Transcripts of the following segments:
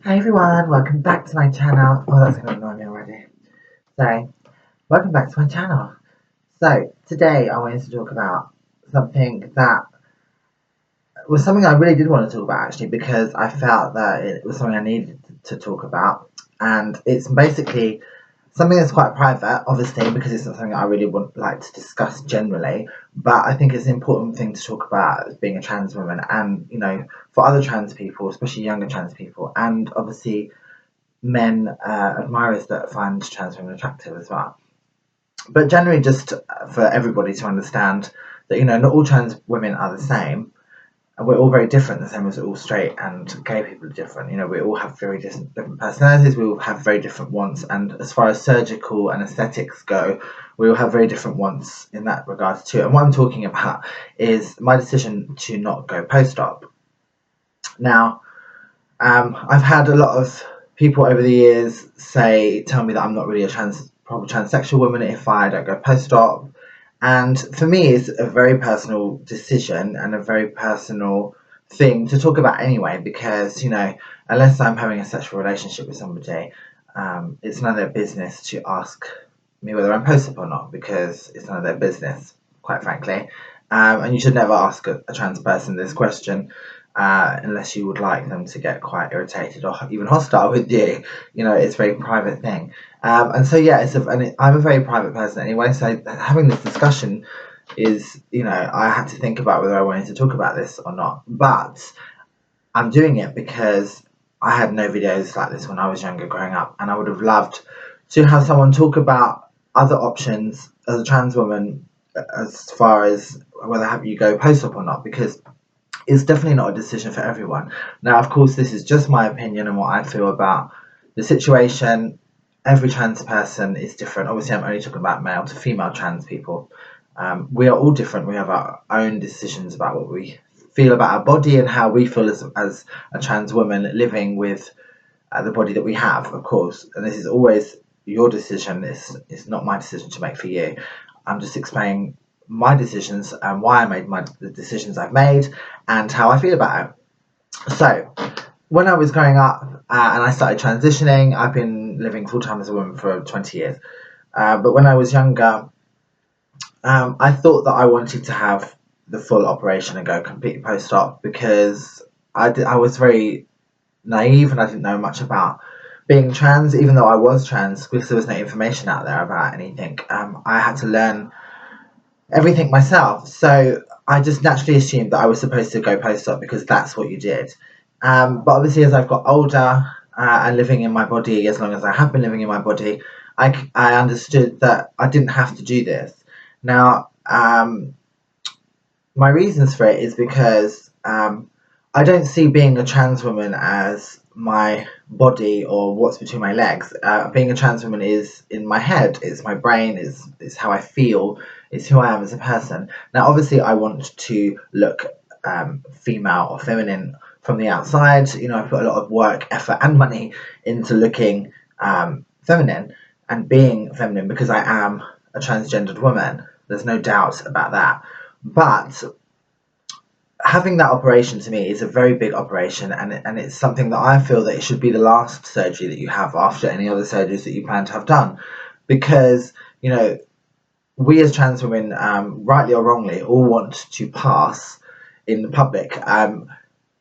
Hi everyone, welcome back to my channel. Oh, that's going to annoy me already. So, welcome back to my channel. So, today I wanted to talk about something that was something I really did want to talk about actually, because I felt that it was something I needed to talk about. And it's basically something that's quite private, obviously, because it's not something I really want like to discuss generally. But I think it's an important thing to talk about as being a trans woman, and for other trans people, especially younger trans people, and obviously men admirers that find trans women attractive as well. But generally, just for everybody to understand that not all trans women are the same, and we're all very different. The same as all straight and gay people are different. We all have very different personalities. We all have very different wants, and as far as surgical and aesthetics go, we all have very different wants in that regard too. And what I'm talking about is my decision to not go post-op. Now, I've had a lot of people over the years tell me that I'm not really a proper transsexual woman if I don't go post-op. And for me, it's a very personal decision and a very personal thing to talk about anyway, because, unless I'm having a sexual relationship with somebody, it's none of their business to ask me whether I'm post-op or not, because it's none of their business, quite frankly. And you should never ask a trans person this question unless you would like them to get quite irritated or even hostile with you. It's a very private thing. And so, yeah, I'm a very private person anyway, so having this discussion is, I had to think about whether I wanted to talk about this or not. But I'm doing it because I had no videos like this when I was younger growing up, and I would have loved to have someone talk about other options as a trans woman as far as whether you go post-op or not, because it's definitely not a decision for everyone. Now, of course, this is just my opinion and what I feel about the situation. Every trans person is different. Obviously, I'm only talking about male to female trans people. We are all different. We have our own decisions about what we feel about our body and how we feel as a trans woman living with the body that we have, of course. And this is always your decision. It's not my decision to make for you. I'm just explaining my decisions and why I made the decisions I've made and how I feel about it. So, when I was growing up and I started transitioning, I've been living full-time as a woman for 20 years. But when I was younger, I thought that I wanted to have the full operation and go completely post-op, because I was very naive and I didn't know much about being trans, even though I was trans, because there was no information out there about anything. I had to learn everything myself, so I just naturally assumed that I was supposed to go post-op because that's what you did. But obviously, as I've got older and living in my body as long as I have been living in my body, I understood that I didn't have to do this. Now, my reasons for it is because I don't see being a trans woman as my body or what's between my legs. Being a trans woman is in my head, it's my brain, it's how I feel, it's who I am as a person. Now, obviously, I want to look female or feminine from the outside. I put a lot of work, effort, and money into looking feminine and being feminine because I am a transgendered woman. There's no doubt about that. But having that operation to me is a very big operation, and it's something that I feel that it should be the last surgery that you have after any other surgeries that you plan to have done, because we as trans women, rightly or wrongly, all want to pass in the public,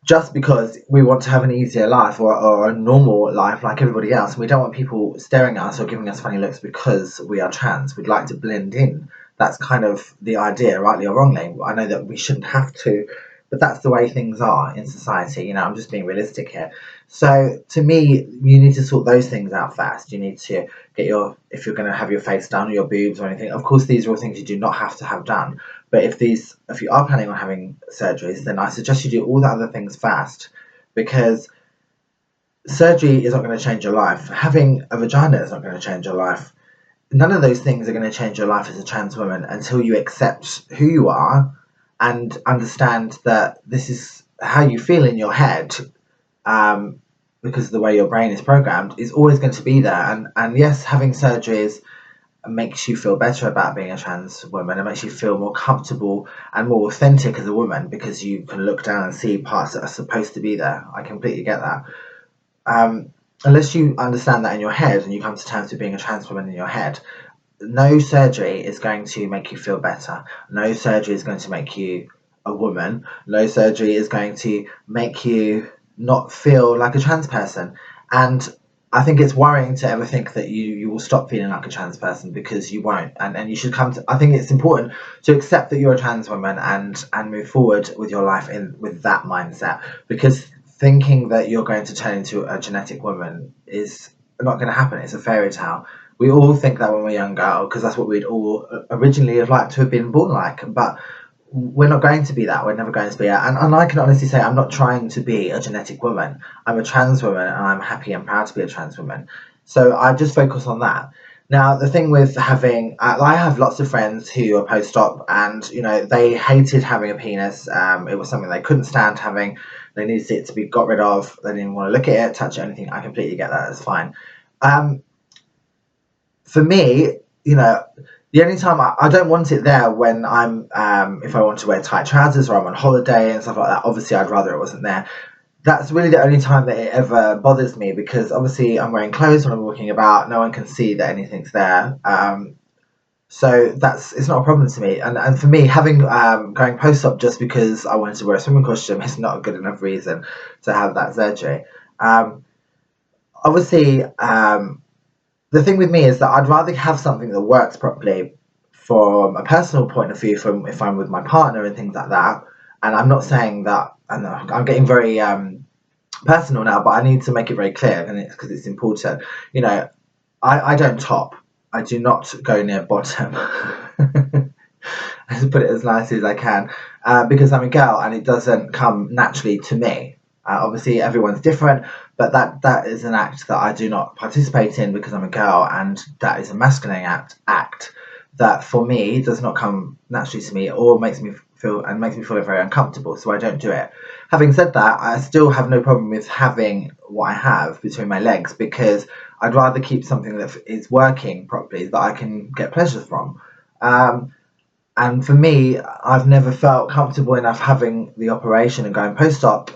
just because we want to have an easier life or a normal life like everybody else. We don't want people staring at us or giving us funny looks because we are trans. We'd like to blend in. That's kind of the idea, rightly or wrongly. I know that we shouldn't have to, but that's the way things are in society. I'm just being realistic here. So to me, you need to sort those things out first. You need to get if you're going to have your face done or your boobs or anything. Of course, these are all things you do not have to have done. But if you are planning on having surgeries, then I suggest you do all the other things first, because surgery is not going to change your life. Having a vagina is not going to change your life. None of those things are going to change your life as a trans woman until you accept who you are and understand that this is how you feel in your head, because the way your brain is programmed is always going to be there. And yes, having surgeries makes you feel better about being a trans woman. It makes you feel more comfortable and more authentic as a woman, because you can look down and see parts that are supposed to be there. I completely get that. unless you understand that in your head and you come to terms with being a trans woman in your head, no surgery is going to make you feel better. No surgery is going to make you a woman. No surgery is going to make you not feel like a trans person. And I think it's worrying to ever think that you will stop feeling like a trans person, because you won't. And you should come to, I think it's important to accept that you're a trans woman and move forward with your life with that mindset, because thinking that you're going to turn into a genetic woman is not going to happen. It's a fairy tale. We all think that when we're younger, because that's what we'd all originally have liked to have been born like. But we're not going to be that. We're never going to be that. And I can honestly say I'm not trying to be a genetic woman. I'm a trans woman, and I'm happy and proud to be a trans woman. So I just focus on that. Now, the thing with having, I have lots of friends who are post-op, and they hated having a penis. It was something they couldn't stand having. They needed it to be got rid of. They didn't want to look at it, touch it, anything. I completely get that. That's fine. For me, the only time I don't want it there when I'm, if I want to wear tight trousers or I'm on holiday and stuff like that, obviously I'd rather it wasn't there. That's really the only time that it ever bothers me, because obviously I'm wearing clothes when I'm walking about, no one can see that anything's there. So it's not a problem to me. And for me, having going post-op just because I wanted to wear a swimming costume is not a good enough reason to have that surgery. Obviously, the thing with me is that I'd rather have something that works properly from a personal point of view, from if I'm with my partner and things like that. And I'm not saying that, and I'm getting very personal now, but I need to make it very clear, and because it's important. I don't top. I do not go near bottom. To put it as nicely as I can, because I'm a girl and it doesn't come naturally to me. Obviously, everyone's different, but that is an act that I do not participate in because I'm a girl, and that is a masculine act that for me does not come naturally to me, or makes me feel very uncomfortable. So I don't do it. Having said that, I still have no problem with having what I have between my legs, because I'd rather keep something that is working properly, that I can get pleasure from. And for me, I've never felt comfortable enough having the operation and going post-op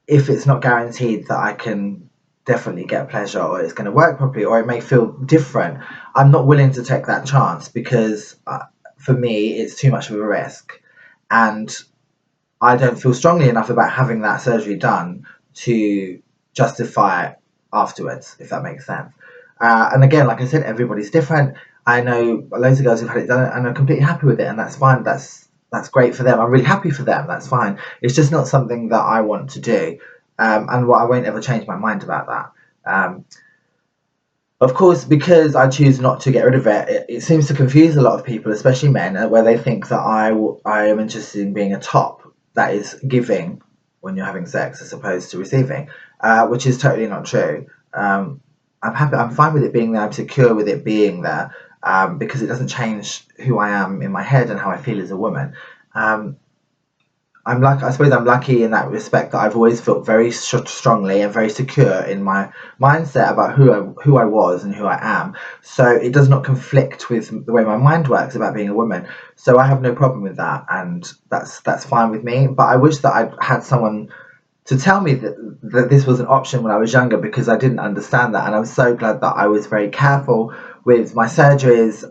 if it's not guaranteed that I can definitely get pleasure, or it's going to work properly, or it may feel different. I'm not willing to take that chance, because for me, it's too much of a risk. And I don't feel strongly enough about having that surgery done to justify it afterwards, if that makes sense. And again, like I said, everybody's different. I know loads of girls who've had it done and are completely happy with it, and that's fine. That's great for them. I'm really happy for them. That's fine. It's just not something that I want to do, and I won't ever change my mind about that. Of course, because I choose not to get rid of it, it seems to confuse a lot of people, especially men, where they think that I am interested in being a top that is giving when you're having sex as opposed to receiving, which is totally not true. I'm happy. I'm fine with it being there. I'm secure with it being there, because it doesn't change who I am in my head and how I feel as a woman. I suppose I'm lucky in that respect, that I've always felt very strongly and very secure in my mindset about who I was and who I am. So it does not conflict with the way my mind works about being a woman. So I have no problem with that, and that's fine with me. But I wish that I'd had someone to tell me that this was an option when I was younger, because I didn't understand that. And I'm so glad that I was very careful with my surgeries,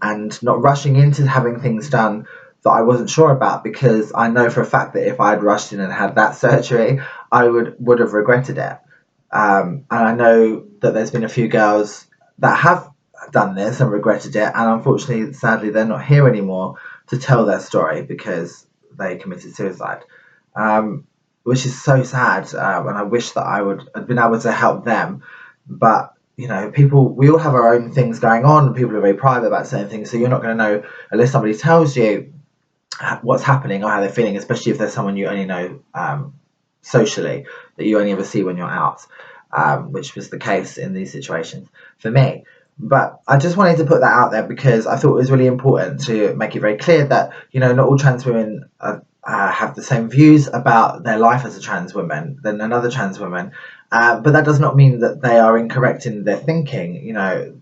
and not rushing into having things done that I wasn't sure about, because I know for a fact that if I had rushed in and had that surgery, I would have regretted it. And I know that there's been a few girls that have done this and regretted it, and unfortunately, sadly, they're not here anymore to tell their story because they committed suicide. Which is so sad, and I wish that I would have been able to help them. But we all have our own things going on, and people are very private about certain things, so you're not going to know unless somebody tells you what's happening or how they're feeling, especially if there's someone you only know socially, that you only ever see when you're out, which was the case in these situations for me. But I just wanted to put that out there, because I thought it was really important to make it very clear that not all trans women have the same views about their life as a trans woman than another trans woman, but that does not mean that they are incorrect in their thinking.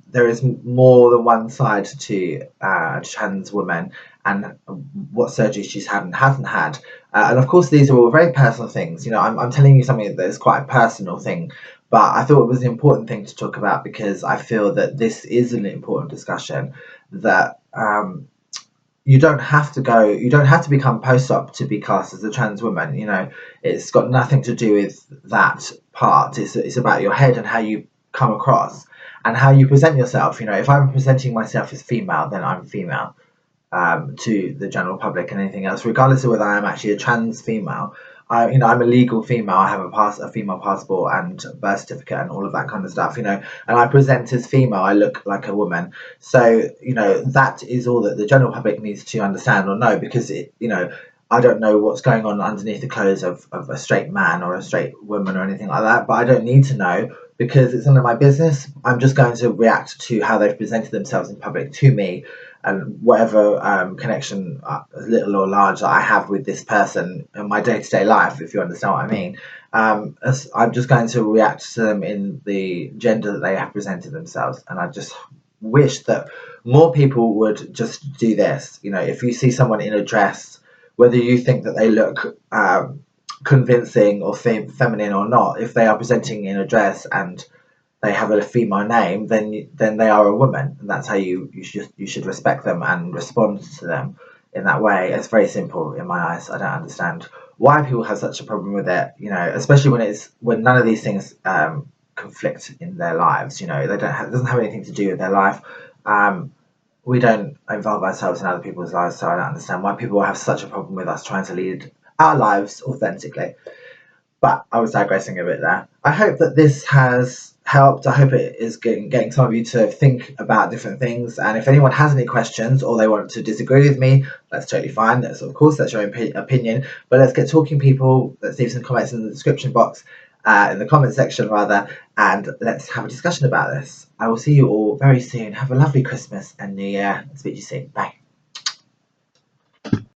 There is more than one side to a trans woman, and what surgery she's had and hasn't had. And of course, these are all very personal things. I'm telling you something that is quite a personal thing But I thought it was an important thing to talk about because I feel that this is an important discussion that you don't have to become post-op to be classed as a trans woman. It's got nothing to do with that part. It's about your head and how you come across and how you present yourself. If I'm presenting myself as female, then I'm female to the general public and anything else, regardless of whether I am actually a trans female. I'm a legal female. I have a female passport and birth certificate and all of that kind of stuff. And I present as female. I look like a woman. So that is all that the general public needs to understand or know, because I don't know what's going on underneath the clothes of a straight man or a straight woman or anything like that. But I don't need to know because it's none of my business. I'm just going to react to how they've presented themselves in public to me, and whatever connection, little or large, that I have with this person in my day-to-day life, if you understand what I mean. I'm just going to react to them in the gender that they have presented themselves, and I just wish that more people would just do this. If you see someone in a dress, whether you think that they look convincing or feminine or not, if they are presenting in a dress and they have a female name, then they are a woman, and that's how you should respect them and respond to them in that way. It's very simple in my eyes. I don't understand why people have such a problem with it. Especially when none of these things conflict in their lives. They don't have, it doesn't have anything to do with their life. We don't involve ourselves in other people's lives, so I don't understand why people have such a problem with us trying to lead our lives authentically. But I was digressing a bit there. I hope that this has helped. I hope it is getting some of you to think about different things. And if anyone has any questions or they want to disagree with me, that's totally fine. Of course, that's your opinion. But let's get talking, people. Let's leave some comments in the description box, in the comment section rather, and let's have a discussion about this. I will see you all very soon. Have a lovely Christmas and New Year. Speak to you soon. Bye.